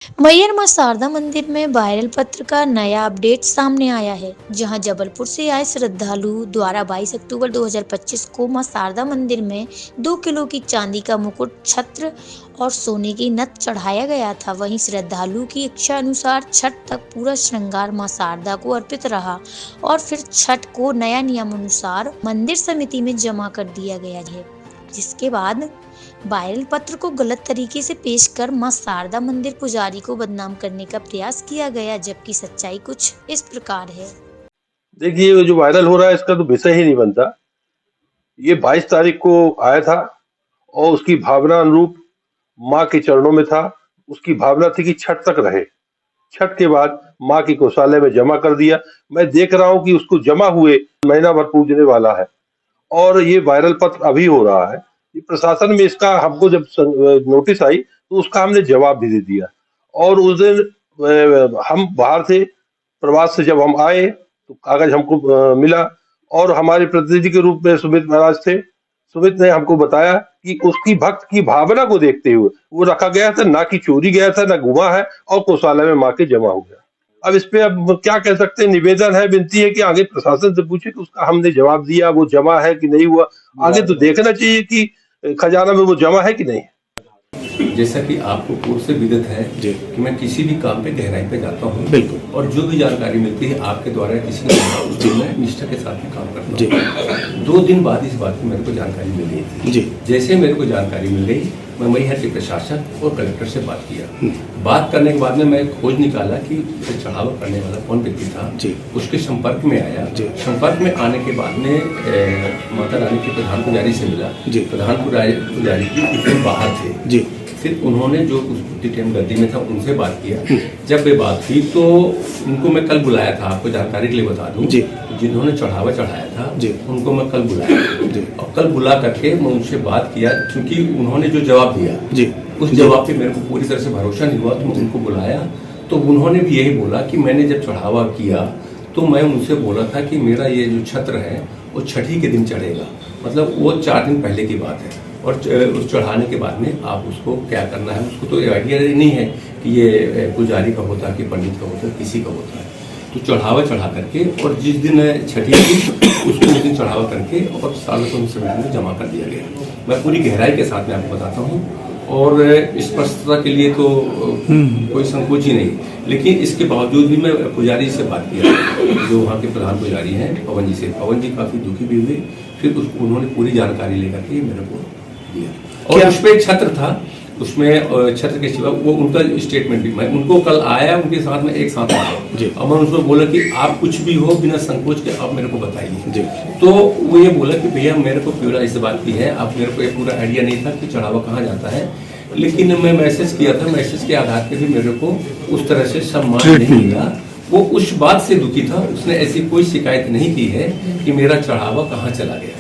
मैहर मां शारदा मंदिर में वायरल पत्र का नया अपडेट सामने आया है, जहां जबलपुर से आए श्रद्धालु द्वारा 22 अक्टूबर 2025 को मां शारदा मंदिर में 2 किलो की चांदी का मुकुट, छत्र और सोने की नथ चढ़ाया गया था। वहीं श्रद्धालु की इच्छा अनुसार छठ तक पूरा श्रृंगार मां शारदा को अर्पित रहा और फिर छठ को नया नियम अनुसार मंदिर समिति में जमा कर दिया गया है, जिसके बाद वायरल पत्र को गलत तरीके से पेश कर मां शारदा मंदिर पुजारी को बदनाम करने का प्रयास किया गया, जबकि सच्चाई कुछ इस प्रकार है। देखिए, ये जो वायरल हो रहा है इसका तो विषय ही नहीं बनता। ये 22 तारीख को आया था और उसकी भावना अनुरूप माँ के चरणों में था। उसकी भावना थी कि छठ तक रहे। छठ के बाद माँ की गौशाले में जमा कर दिया। मैं देख रहा हूँ कि उसको जमा हुए महीना भर पूजने वाला है और ये वायरल पत्र अभी हो रहा है। ये प्रशासन में इसका हमको जब नोटिस आई तो उसका हमने जवाब भी दे दिया। और उस दिन हम बाहर थे, प्रवास से जब हम आए तो कागज हमको मिला और हमारे प्रतिनिधि के रूप में सुमित महाराज थे। सुमित ने हमको बताया कि उसकी भक्त की भावना को देखते हुए वो रखा गया था, ना कि चोरी गया था, ना गुमा है और गौशाला में माँ के जमा हो गया। अब इस पे अब क्या कह सकते हैं, निवेदन है, विनती है कि आगे प्रशासन से पूछे कि उसका हमने जवाब दिया, वो जमा है कि नहीं हुआ। आगे तो देखना चाहिए कि खजाना में वो जमा है कि नहीं। जैसा कि आपको पूर्व से विदित है कि मैं किसी भी काम पे गहराई पे जाता हूँ, बिल्कुल, और जो भी जानकारी मिलती है आपके द्वारा किसी ने उस दिन मैं निष्ठा के साथ में काम करता हूँ। 2 दिन बाद इस बात की मेरे को जानकारी मिल गई थी। जैसे मेरे को जानकारी मिल गई, मैं मैहर के प्रशासन और कलेक्टर से बात किया। बात करने के बाद में मैं खोज निकाला कि चढ़ावा करने वाला कौन व्यक्ति था। उसके संपर्क में आया। संपर्क में आने के बाद में माता रानी के प्रधान पुजारी से मिला। प्रधान पुजारी की बाहर थे। फिर उन्होंने जो उस टाइम गद्दी में था उनसे बात किया। जब वे बात की तो उनको मैं कल बुलाया था, आपको जानकारी के लिए बता दूं, जिन्होंने चढ़ावा चढ़ाया था उनको मैं कल बुलाया और कल बुला करके मैं उनसे बात किया, क्योंकि उन्होंने जो जवाब दिया उस जवाब पे मेरे को पूरी तरह से भरोसा नहीं हुआ। तो मैं उनको बुलाया तो उन्होंने भी यही बोला कि मैंने जब चढ़ावा किया तो मैं उनसे बोला था कि मेरा ये जो छत्र है वो छठी के दिन चढ़ेगा, मतलब वो 4 दिन पहले की बात है। और उस चढ़ाने के बाद में आप उसको क्या करना है, उसको तो आइडिया नहीं है कि ये पुजारी का होता है कि पंडित का होता है, किसी का होता है। तो चढ़ावा चढ़ा करके और जिस दिन छठी थी उसको उस दिन चढ़ावा करके और सार्वजनिक समिति में जमा कर दिया गया। मैं पूरी गहराई के साथ में आपको बताता हूँ और स्पष्टता के लिए तो कोई संकोच ही नहीं, लेकिन इसके बावजूद भी मैं पुजारी से बात किया, जो वहाँ के प्रधान पुजारी हैं पवन जी से। पवन जी काफ़ी दुखी भी हुए। फिर उन्होंने पूरी जानकारी लेकर के मेरे को दिया और उस पर एक छत्र था, उसमें छत्र के सिवा वो उनका स्टेटमेंट भी मैं उनको कल आया, उनके साथ में एक साथ आया और मैं उनको बोला कि आप कुछ भी हो बिना संकोच के आप मेरे को बताइए। तो वो ये बोला कि भैया मेरे को पूरा इस बात की है, आप मेरे को ये पूरा आइडिया नहीं था कि चढ़ावा कहाँ जाता है, लेकिन मैं मैसेज किया था, मैसेज के आधार पर भी मेरे को उस तरह से सम्मान नहीं मिला। वो उस बात से दुखी था, उसने ऐसी कोई शिकायत नहीं की है कि मेरा चढ़ावा कहाँ चला गया।